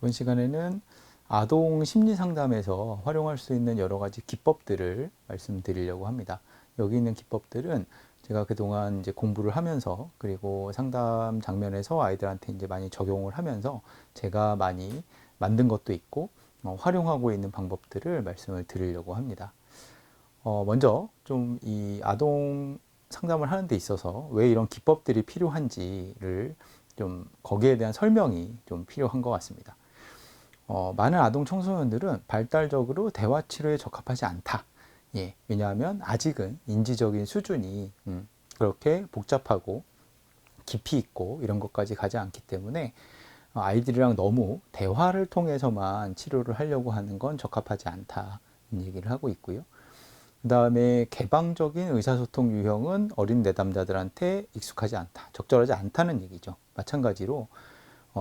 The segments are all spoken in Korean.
이번 시간에는 아동 심리 상담에서 활용할 수 있는 여러 가지 기법들을 말씀드리려고 합니다. 여기 있는 기법들은 제가 그동안 이제 공부를 하면서 그리고 상담 장면에서 아이들한테 이제 많이 적용을 하면서 제가 많이 만든 것도 있고 활용하고 있는 방법들을 말씀을 드리려고 합니다. 먼저 좀 이 아동 상담을 하는 데 있어서 왜 이런 기법들이 필요한지를 좀 거기에 대한 설명이 좀 필요한 것 같습니다. 많은 아동 청소년들은 발달적으로 대화 치료에 적합하지 않다. 예, 왜냐하면 아직은 인지적인 수준이 그렇게 복잡하고 깊이 있고 이런 것까지 가지 않기 때문에 아이들이랑 너무 대화를 통해서만 치료를 하려고 하는 건 적합하지 않다. 이 얘기를 하고 있고요. 그 다음에 개방적인 의사소통 유형은 어린 내담자들한테 익숙하지 않다. 적절하지 않다는 얘기죠. 마찬가지로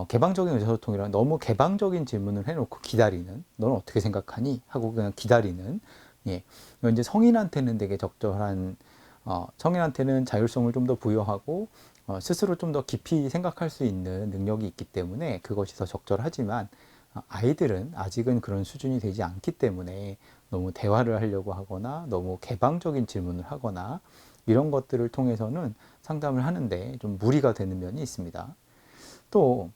개방적인 의사소통이란 너무 개방적인 질문을 해놓고 기다리는, 너는 어떻게 생각하니? 하고 그냥 기다리는, 예. 이건 이제 성인한테는 되게 적절한, 성인한테는 자율성을 좀 더 부여하고, 스스로 좀 더 깊이 생각할 수 있는 능력이 있기 때문에 그것이 더 적절하지만, 아이들은 아직은 그런 수준이 되지 않기 때문에 너무 대화를 하려고 하거나 너무 개방적인 질문을 하거나 이런 것들을 통해서는 상담을 하는데 좀 무리가 되는 면이 있습니다. 또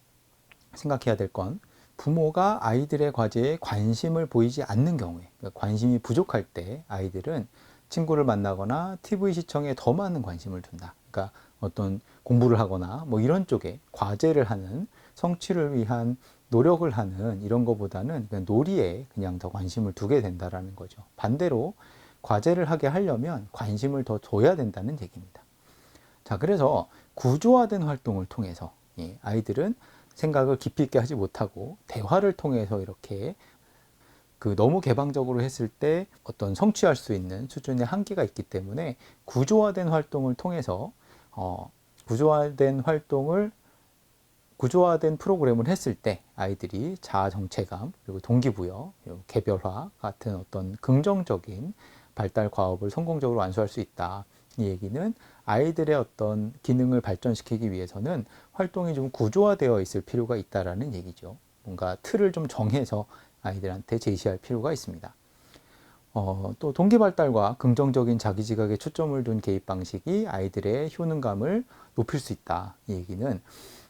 생각해야 될 건 부모가 아이들의 과제에 관심을 보이지 않는 경우에, 그러니까 관심이 부족할 때 아이들은 친구를 만나거나 TV 시청에 더 많은 관심을 둔다. 그러니까 어떤 공부를 하거나 뭐 이런 쪽에 과제를 하는, 성취를 위한 노력을 하는 이런 거보다는 그냥 놀이에 그냥 더 관심을 두게 된다라는 거죠. 반대로 과제를 하게 하려면 관심을 더 둬야 된다는 얘기입니다. 자, 그래서 구조화된 활동을 통해서 아이들은 생각을 깊이 있게 하지 못하고 대화를 통해서 이렇게 너무 개방적으로 했을 때 어떤 성취할 수 있는 수준의 한계가 있기 때문에 구조화된 활동을 통해서 구조화된 활동을 구조화된 프로그램을 했을 때 아이들이 자아 정체감 그리고 동기부여 그리고 개별화 같은 어떤 긍정적인 발달 과업을 성공적으로 완수할 수 있다. 이 얘기는 아이들의 어떤 기능을 발전시키기 위해서는 활동이 좀 구조화되어 있을 필요가 있다라는 얘기죠. 뭔가 틀을 좀 정해서 아이들한테 제시할 필요가 있습니다. 또 동기 발달과 긍정적인 자기 지각에 초점을 둔 개입 방식이 아이들의 효능감을 높일 수 있다. 이 얘기는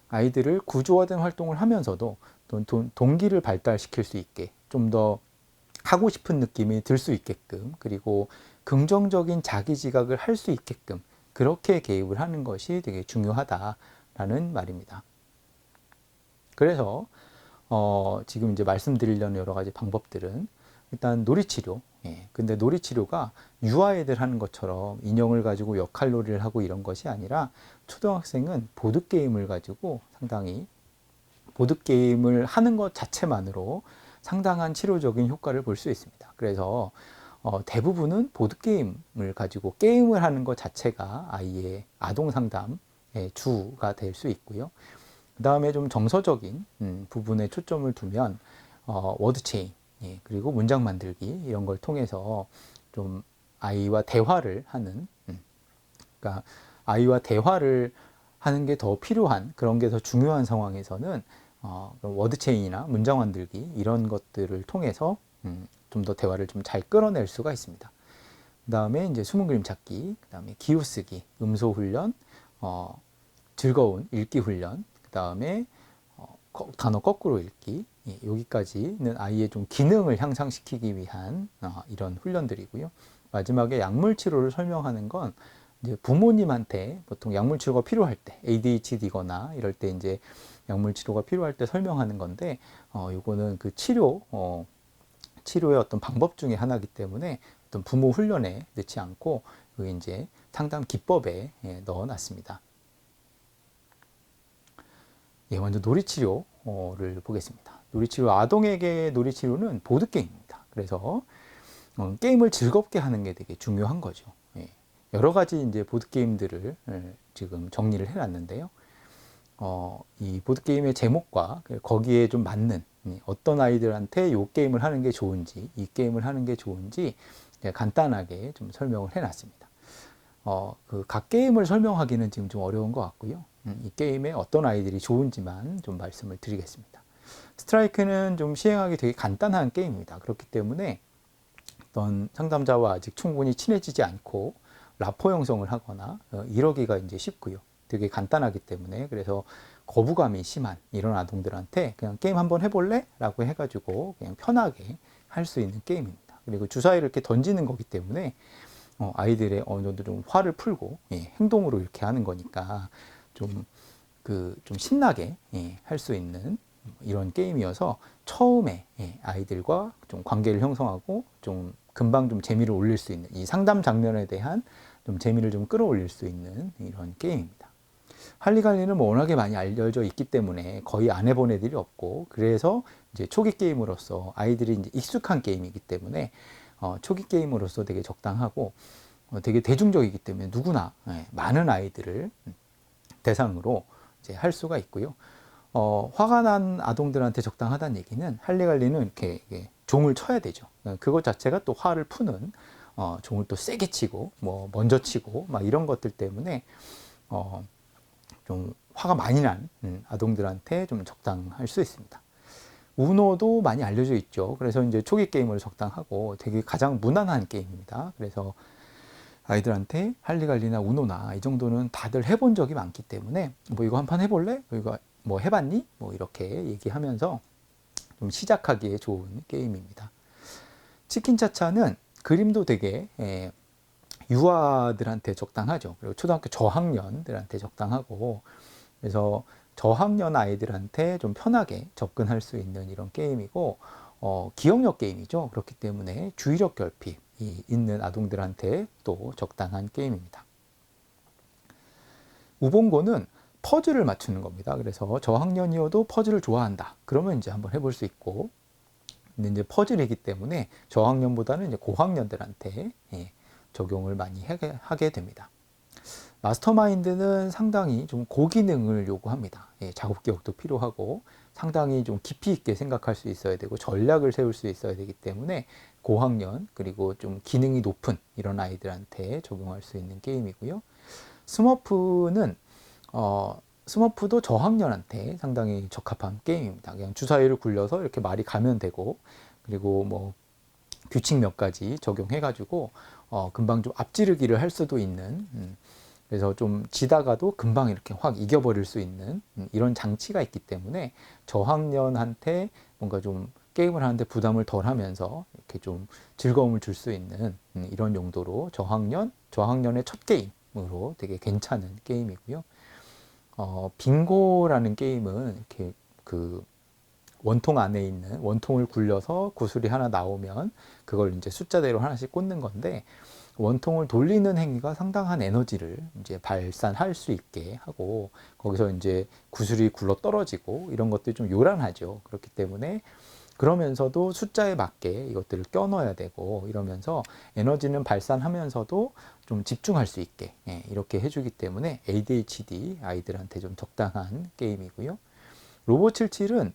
아이들을 구조화된 활동을 하면서도 동기를 발달시킬 수 있게 좀 더 하고 싶은 느낌이 들 수 있게끔 그리고 긍정적인 자기 지각을 할 수 있게끔 그렇게 개입을 하는 것이 되게 중요하다라는 말입니다. 그래서 지금 이제 말씀드리려는 여러 가지 방법들은 일단 놀이치료. 예. 근데 놀이치료가 유아애들 하는 것처럼 인형을 가지고 역할놀이를 하고 이런 것이 아니라 초등학생은 보드게임을 가지고 상당히 보드게임을 하는 것 자체만으로 상당한 치료적인 효과를 볼 수 있습니다. 그래서 대부분은 보드게임을 가지고 게임을 하는 것 자체가 아이의 아동 상담의 주가 될 수 있고요. 그 다음에 좀 정서적인 부분에 초점을 두면 워드 체인 그리고 문장 만들기 이런 걸 통해서 좀 아이와 대화를 하는 그러니까 아이와 대화를 하는 게 더 필요한 그런 게 더 중요한 상황에서는 워드 체인이나 문장 만들기 이런 것들을 통해서 좀 더 대화를 좀 잘 끌어낼 수가 있습니다. 그 다음에 이제 숨은 그림 찾기, 그 다음에 기호쓰기, 음소 훈련, 즐거운 읽기 훈련, 그 다음에 단어 거꾸로 읽기, 여기까지는 아이의 좀 기능을 향상시키기 위한 이런 훈련들이고요. 마지막에 약물 치료를 설명하는 건 이제 부모님한테 보통 약물 치료가 필요할 때, ADHD거나 이럴 때 이제 약물 치료가 필요할 때 설명하는 건데, 요거는 그 치료의 어떤 방법 중에 하나이기 때문에 어떤 부모 훈련에 넣지 않고 그 이제 상담 기법에 넣어놨습니다. 예, 먼저 놀이치료를 보겠습니다. 놀이치료, 아동에게 놀이치료는 보드게임입니다. 그래서 게임을 즐겁게 하는 게 되게 중요한 거죠. 예, 여러 가지 이제 보드게임들을 지금 정리를 해놨는데요. 이 보드게임의 제목과 거기에 좀 맞는 어떤 아이들한테 이 게임을 하는 게 좋은지, 이 게임을 하는 게 좋은지 간단하게 좀 설명을 해놨습니다. 각 게임을 설명하기는 지금 좀 어려운 것 같고요. 이 게임에 어떤 아이들이 좋은지만 좀 말씀을 드리겠습니다. 스트라이크는 좀 시행하기 되게 간단한 게임입니다. 그렇기 때문에 어떤 상담자와 아직 충분히 친해지지 않고 라포 형성을 하거나 이러기가 이제 쉽고요. 되게 간단하기 때문에 그래서 거부감이 심한 이런 아동들한테 그냥 게임 한번 해볼래? 라고 해가지고 그냥 편하게 할 수 있는 게임입니다. 그리고 주사위를 이렇게 던지는 거기 때문에 아이들의 어느 정도 좀 화를 풀고 행동으로 이렇게 하는 거니까 좀 좀 신나게 할 수 있는 이런 게임이어서 처음에 아이들과 좀 관계를 형성하고 좀 금방 좀 재미를 올릴 수 있는 이 상담 장면에 대한 좀 재미를 좀 끌어올릴 수 있는 이런 게임입니다. 할리갈리는 뭐 워낙에 많이 알려져 있기 때문에 거의 안 해본 애들이 없고 그래서 이제 초기 게임으로서 아이들이 이제 익숙한 게임이기 때문에 초기 게임으로서 되게 적당하고 되게 대중적이기 때문에 누구나 많은 아이들을 대상으로 이제 할 수가 있고요. 화가 난 아동들한테 적당하다는 얘기는 할리갈리는 이렇게 종을 쳐야 되죠. 그것 자체가 또 화를 푸는 종을 또 세게 치고 뭐 먼저 치고 막 이런 것들 때문에 좀 화가 많이 난 아동들한테 좀 적당할 수 있습니다. 우노도 많이 알려져 있죠. 그래서 이제 초기 게임으로 적당하고 되게 가장 무난한 게임입니다. 그래서 아이들한테 할리갈리나 우노나 이 정도는 다들 해본 적이 많기 때문에 뭐 이거 한 판 해볼래? 이거 뭐 해봤니? 뭐 이렇게 얘기하면서 좀 시작하기에 좋은 게임입니다. 치킨차차는 그림도 되게 유아들한테 적당하죠. 그리고 초등학교 저학년들한테 적당하고 그래서 저학년 아이들한테 좀 편하게 접근할 수 있는 이런 게임이고 기억력 게임이죠. 그렇기 때문에 주의력 결핍이 있는 아동들한테 또 적당한 게임입니다. 우봉고는 퍼즐을 맞추는 겁니다. 그래서 저학년이어도 퍼즐을 좋아한다. 그러면 이제 한번 해볼 수 있고 근데 이제 퍼즐이기 때문에 저학년보다는 이제 고학년들한테 적용을 많이 하게 됩니다. 마스터마인드는 상당히 좀 고기능을 요구합니다. 작업 기억도 필요하고 상당히 좀 깊이 있게 생각할 수 있어야 되고 전략을 세울 수 있어야 되기 때문에 고학년 그리고 좀 기능이 높은 이런 아이들한테 적용할 수 있는 게임이고요. 스머프는 스머프도 저학년한테 상당히 적합한 게임입니다. 그냥 주사위를 굴려서 이렇게 말이 가면 되고 그리고 뭐 규칙 몇 가지 적용해가지고 금방 좀 앞지르기를 할 수도 있는 그래서 좀 지다가도 금방 이렇게 확 이겨버릴 수 있는 이런 장치가 있기 때문에 저학년한테 뭔가 좀 게임을 하는데 부담을 덜 하면서 이렇게 좀 즐거움을 줄 수 있는 이런 용도로 저학년의 첫 게임으로 되게 괜찮은 게임이고요. 빙고라는 게임은 이렇게 그 원통 안에 있는 원통을 굴려서 구슬이 하나 나오면 그걸 이제 숫자대로 하나씩 꽂는 건데 원통을 돌리는 행위가 상당한 에너지를 이제 발산할 수 있게 하고 거기서 이제 구슬이 굴러 떨어지고 이런 것들이 좀 요란하죠. 그렇기 때문에 그러면서도 숫자에 맞게 이것들을 껴 넣어야 되고 이러면서 에너지는 발산하면서도 좀 집중할 수 있게 이렇게 해주기 때문에 ADHD 아이들한테 좀 적당한 게임이고요. 로보77은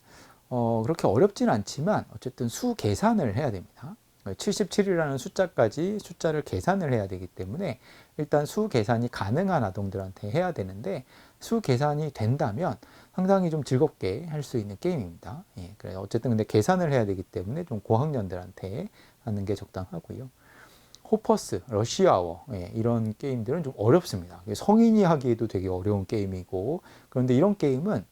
그렇게 어렵진 않지만 어쨌든 수 계산을 해야 됩니다. 77이라는 숫자까지 숫자를 계산을 해야 되기 때문에 일단 수 계산이 가능한 아동들한테 해야 되는데 수 계산이 된다면 상당히 좀 즐겁게 할 수 있는 게임입니다. 그래서 어쨌든 근데 계산을 해야 되기 때문에 좀 고학년들한테 하는 게 적당하고요. 호퍼스, 러시아워 이런 게임들은 좀 어렵습니다. 성인이 하기에도 되게 어려운 게임이고 그런데 이런 게임은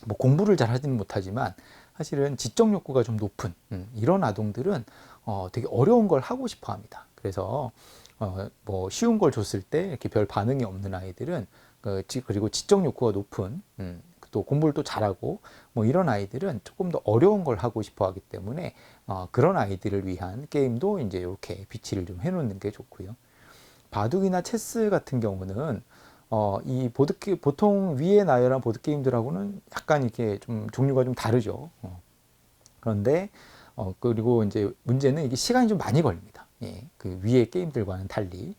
뭐 공부를 잘 하지는 못하지만 사실은 지적 욕구가 좀 높은 이런 아동들은 되게 어려운 걸 하고 싶어 합니다. 그래서 뭐 쉬운 걸 줬을 때 이렇게 별 반응이 없는 아이들은 그리고 지적 욕구가 높은 또 공부를 또 잘하고 뭐 이런 아이들은 조금 더 어려운 걸 하고 싶어 하기 때문에 그런 아이들을 위한 게임도 이제 이렇게 비치를 좀 해놓는 게 좋고요. 바둑이나 체스 같은 경우는 이 보통 위에 나열한 보드게임들하고는 약간 이렇게 좀 종류가 좀 다르죠. 그런데, 그리고 이제 문제는 이게 시간이 좀 많이 걸립니다. 그 위에 게임들과는 달리.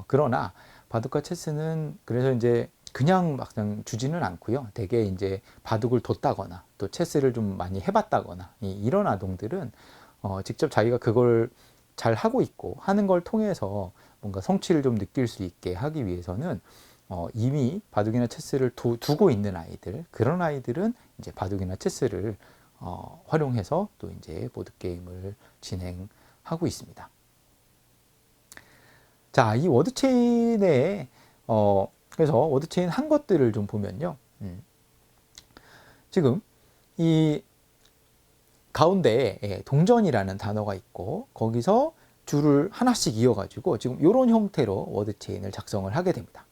그러나 바둑과 체스는 그래서 이제 그냥 막상 주지는 않고요. 대개 이제 바둑을 뒀다거나 또 체스를 좀 많이 해봤다거나 이런 아동들은 직접 자기가 그걸 잘 하고 있고 하는 걸 통해서 뭔가 성취를 좀 느낄 수 있게 하기 위해서는 이미 바둑이나 체스를 두고 있는 아이들 그런 아이들은 이제 바둑이나 체스를 활용해서 또 이제 보드게임을 진행하고 있습니다. 자, 이 워드체인에, 그래서 워드체인 한 것들을 좀 보면요. 지금 이 가운데에 동전이라는 단어가 있고, 거기서 줄을 하나씩 이어가지고 지금 이런 형태로 워드체인을 작성을 하게 됩니다.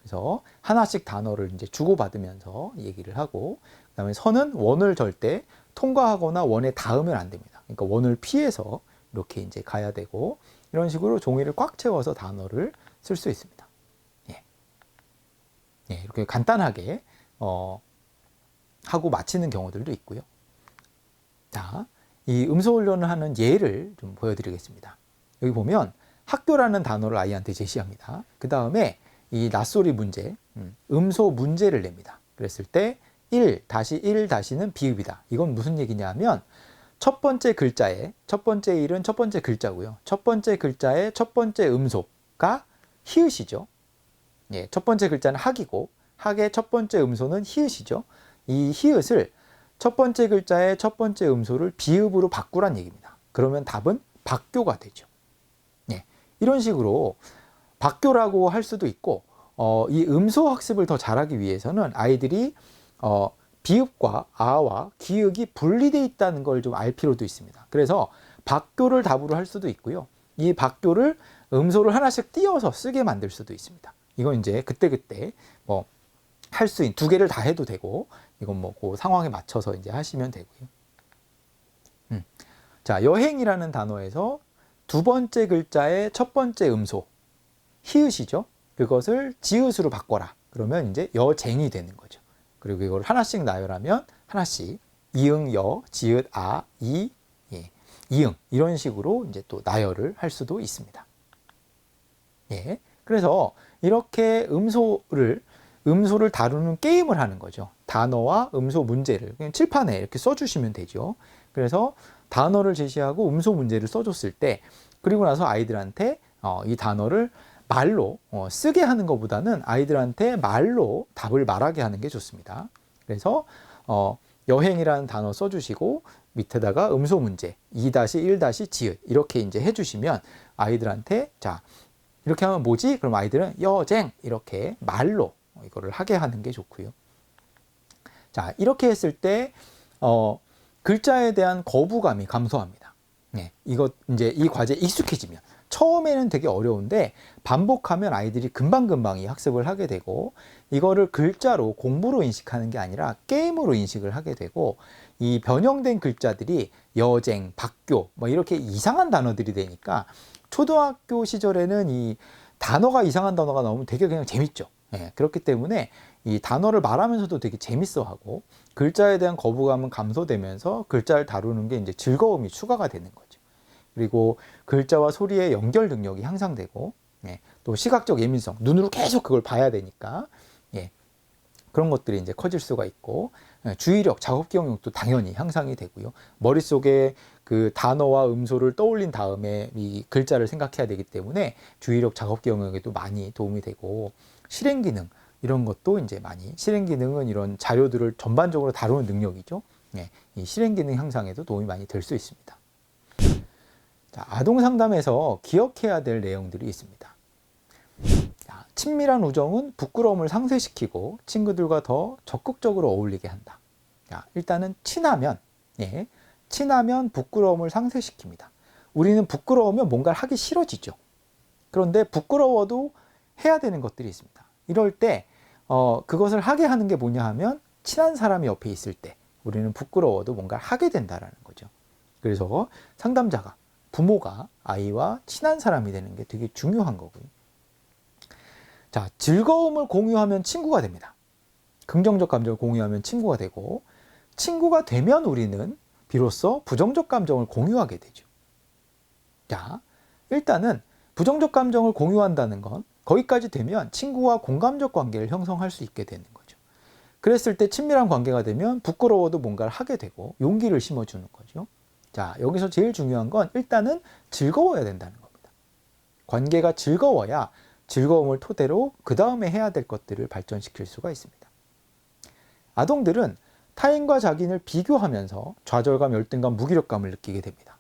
그래서 하나씩 단어를 이제 주고받으면서 얘기를 하고, 그 다음에 선은 원을 절대 통과하거나 원에 닿으면 안 됩니다. 그러니까 원을 피해서 이렇게 이제 가야 되고, 이런 식으로 종이를 꽉 채워서 단어를 쓸 수 있습니다. 예. 예, 이렇게 간단하게 하고 마치는 경우들도 있고요. 자, 이 음소 훈련을 하는 예를 좀 보여드리겠습니다. 여기 보면 학교라는 단어를 아이한테 제시합니다. 그 다음에 이 낯소리 문제, 음소 문제를 냅니다. 그랬을 때 1, 1는 비읍이다. 이건 무슨 얘기냐면 첫 번째 글자에, 첫 번째 1은 첫 번째 글자고요. 첫 번째 글자의 첫 번째 음소가 히읗이죠. 예, 첫 번째 글자는 학이고 학의 첫 번째 음소는 히읗이죠. 이 히읗을 첫 번째 글자의 첫 번째 음소를 비읍으로 바꾸란 얘기입니다. 그러면 답은 박교가 되죠. 예, 이런 식으로 박교라고 할 수도 있고, 이 음소 학습을 더 잘하기 위해서는 아이들이 비읍과 아와 기역이 분리되어 있다는 걸 좀 알 필요도 있습니다. 그래서 박교를 답으로 할 수도 있고요. 이 박교를 음소를 하나씩 띄어서 쓰게 만들 수도 있습니다. 이건 이제 그때그때 뭐 할 수 있는 두 개를 다 해도 되고, 이건 뭐 그 상황에 맞춰서 이제 하시면 되고요. 자, 여행이라는 단어에서 두 번째 글자의 첫 번째 음소, 히읗이죠. 그것을 지읒으로 바꿔라. 그러면 이제 여쟁이 되는 거죠. 그리고 이걸 하나씩 나열하면 하나씩 이응, 여, 지읒, 아, 이, 예, 이응 이런 식으로 이제 또 나열을 할 수도 있습니다. 예, 그래서 이렇게 음소를 다루는 게임을 하는 거죠. 단어와 음소 문제를 그냥 칠판에 이렇게 써주시면 되죠. 그래서 단어를 제시하고 음소 문제를 써줬을 때, 그리고 나서 아이들한테 이 단어를 말로 쓰게 하는 것보다는 아이들한테 말로 답을 말하게 하는 게 좋습니다. 그래서 여행이라는 단어 써주시고 밑에다가 음소 문제 2-1 지읒 이렇게 이제 해주시면 아이들한테 자 이렇게 하면 뭐지? 그럼 아이들은 여쟁 이렇게 말로 이거를 하게 하는 게 좋고요. 자, 이렇게 했을 때 글자에 대한 거부감이 감소합니다. 네, 이거 이제 이 과제에 익숙해지면 처음에는 되게 어려운데 반복하면 아이들이 금방금방 이 학습을 하게 되고, 이거를 글자로 공부로 인식하는 게 아니라 게임으로 인식을 하게 되고, 이 변형된 글자들이 여쟁, 박교 뭐 이렇게 이상한 단어들이 되니까 초등학교 시절에는 이 단어가 이상한 단어가 나오면 되게 그냥 재밌죠. 예, 그렇기 때문에 이 단어를 말하면서도 되게 재밌어하고 글자에 대한 거부감은 감소되면서 글자를 다루는 게 이제 즐거움이 추가가 되는 거죠. 그리고 글자와 소리의 연결 능력이 향상되고, 예, 또 시각적 예민성, 눈으로 계속 그걸 봐야 되니까, 예, 그런 것들이 이제 커질 수가 있고, 예, 주의력, 작업 기억력도 당연히 향상이 되고요. 머릿속에 그 단어와 음소를 떠올린 다음에 이 글자를 생각해야 되기 때문에 주의력, 작업 기억력에도 많이 도움이 되고, 실행 기능 이런 것도 이제 많이, 실행 기능은 이런 자료들을 전반적으로 다루는 능력이죠. 예, 이 실행 기능 향상에도 도움이 많이 될 수 있습니다. 자, 아동 상담에서 기억해야 될 내용들이 있습니다. 자, 친밀한 우정은 부끄러움을 상쇄시키고 친구들과 더 적극적으로 어울리게 한다. 자, 일단은 친하면 부끄러움을 상쇄시킵니다. 우리는 부끄러우면 뭔가를 하기 싫어지죠. 그런데 부끄러워도 해야 되는 것들이 있습니다. 이럴 때 그것을 하게 하는 게 뭐냐 하면 친한 사람이 옆에 있을 때 우리는 부끄러워도 뭔가를 하게 된다라는 거죠. 그래서 상담자가, 부모가 아이와 친한 사람이 되는 게 되게 중요한 거고요. 자, 즐거움을 공유하면 친구가 됩니다. 긍정적 감정을 공유하면 친구가 되고, 친구가 되면 우리는 비로소 부정적 감정을 공유하게 되죠. 자, 일단은 부정적 감정을 공유한다는 건 거기까지 되면 친구와 공감적 관계를 형성할 수 있게 되는 거죠. 그랬을 때 친밀한 관계가 되면 부끄러워도 뭔가를 하게 되고 용기를 심어주는 거죠. 자, 여기서 제일 중요한 건 일단은 즐거워야 된다는 겁니다. 관계가 즐거워야 즐거움을 토대로 그 다음에 해야 될 것들을 발전시킬 수가 있습니다. 아동들은 타인과 자기를 비교하면서 좌절감, 열등감, 무기력감을 느끼게 됩니다.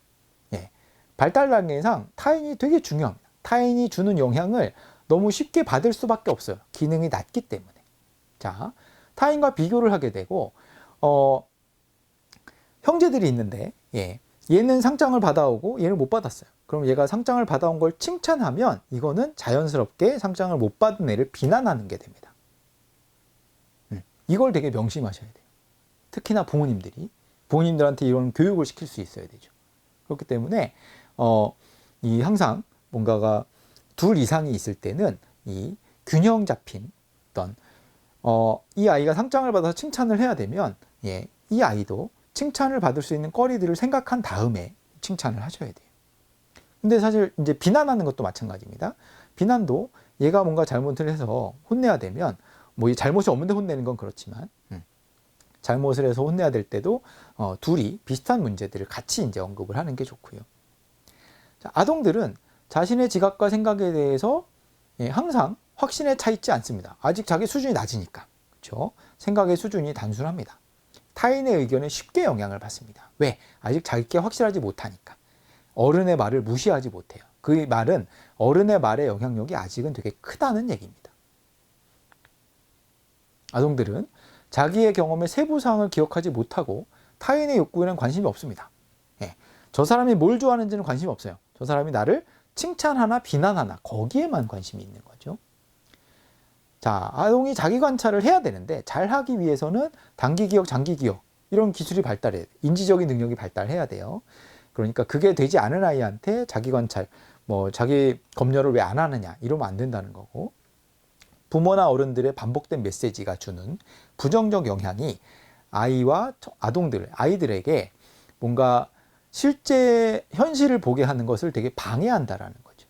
예. 발달 단계상 타인이 되게 중요합니다. 타인이 주는 영향을 너무 쉽게 받을 수밖에 없어요. 기능이 낮기 때문에. 자, 타인과 비교를 하게 되고 형제들이 있는데 얘는 상장을 받아오고 얘는 못 받았어요. 그럼 얘가 상장을 받아온 걸 칭찬하면 이거는 자연스럽게 상장을 못 받은 애를 비난하는 게 됩니다. 이걸 되게 명심하셔야 돼요. 특히나 부모님들한테 이런 교육을 시킬 수 있어야 되죠. 그렇기 때문에 이 항상 뭔가가 둘 이상이 있을 때는 이 균형 잡힌 어떤 이 아이가 상장을 받아서 칭찬을 해야 되면 이 아이도 칭찬을 받을 수 있는 거리들을 생각한 다음에 칭찬을 하셔야 돼요. 근데 사실 이제 비난하는 것도 마찬가지입니다. 비난도 얘가 뭔가 잘못을 해서 혼내야 되면 뭐 이 잘못이 없는데 혼내는 건 그렇지만 잘못을 해서 혼내야 될 때도 둘이 비슷한 문제들을 같이 이제 언급을 하는 게 좋고요. 자, 아동들은 자신의 지각과 생각에 대해서 항상 확신에 차 있지 않습니다. 아직 자기 수준이 낮으니까. 그렇죠? 생각의 수준이 단순합니다. 타인의 의견에 쉽게 영향을 받습니다. 왜? 아직 자기께 확실하지 못하니까. 어른의 말을 무시하지 못해요. 그 말은 어른의 말의 영향력이 아직은 되게 크다는 얘기입니다. 아동들은 자기의 경험의 세부 사항을 기억하지 못하고 타인의 욕구에는 관심이 없습니다. 저 사람이 뭘 좋아하는지는 관심이 없어요. 저 사람이 나를 칭찬하나 비난하나 거기에만 관심이 있는 거죠. 자, 아동이 자기 관찰을 해야 되는데 잘 하기 위해서는 단기 기억, 장기 기억 이런 기술이 발달해야 돼요. 인지적인 능력이 발달해야 돼요. 그러니까 그게 되지 않은 아이한테 자기 관찰, 뭐 자기 검열을 왜 안 하느냐 이러면 안 된다는 거고, 부모나 어른들의 반복된 메시지가 주는 부정적 영향이 아이와 아이들에게 뭔가 실제 현실을 보게 하는 것을 되게 방해한다라는 거죠.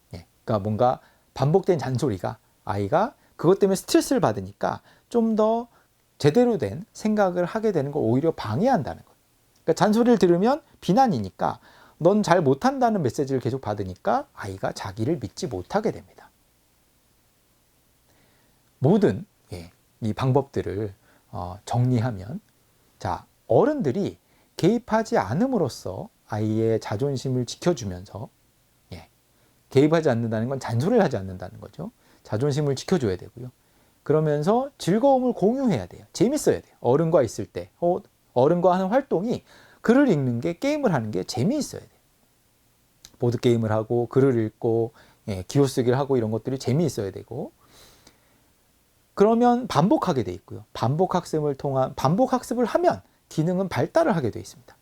그러니까 뭔가 반복된 잔소리가 아이가 그것 때문에 스트레스를 받으니까 좀 더 제대로 된 생각을 하게 되는 걸 오히려 방해한다는 거예요. 그러니까 잔소리를 들으면 비난이니까 넌 잘 못한다는 메시지를 계속 받으니까 아이가 자기를 믿지 못하게 됩니다. 모든 이 방법들을 정리하면, 자, 어른들이 개입하지 않음으로써 아이의 자존심을 지켜주면서, 개입하지 않는다는 건 잔소리를 하지 않는다는 거죠. 자존심을 지켜줘야 되고요. 그러면서 즐거움을 공유해야 돼요. 재밌어야 돼요. 어른과 있을 때, 어른과 하는 활동이 글을 읽는 게, 게임을 하는 게 재미있어야 돼요. 보드게임을 하고 글을 읽고 기호쓰기를 하고 이런 것들이 재미있어야 되고, 그러면 반복하게 돼 있고요. 반복 학습을 하면 기능은 발달을 하게 돼 있습니다.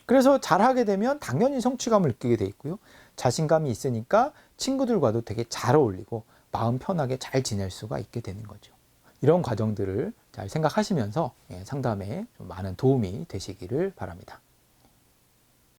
그래서 잘하게 되면 당연히 성취감을 느끼게 돼 있고요. 자신감이 있으니까 친구들과도 되게 잘 어울리고 마음 편하게 잘 지낼 수가 있게 되는 거죠. 이런 과정들을 잘 생각하시면서 상담에 좀 많은 도움이 되시기를 바랍니다.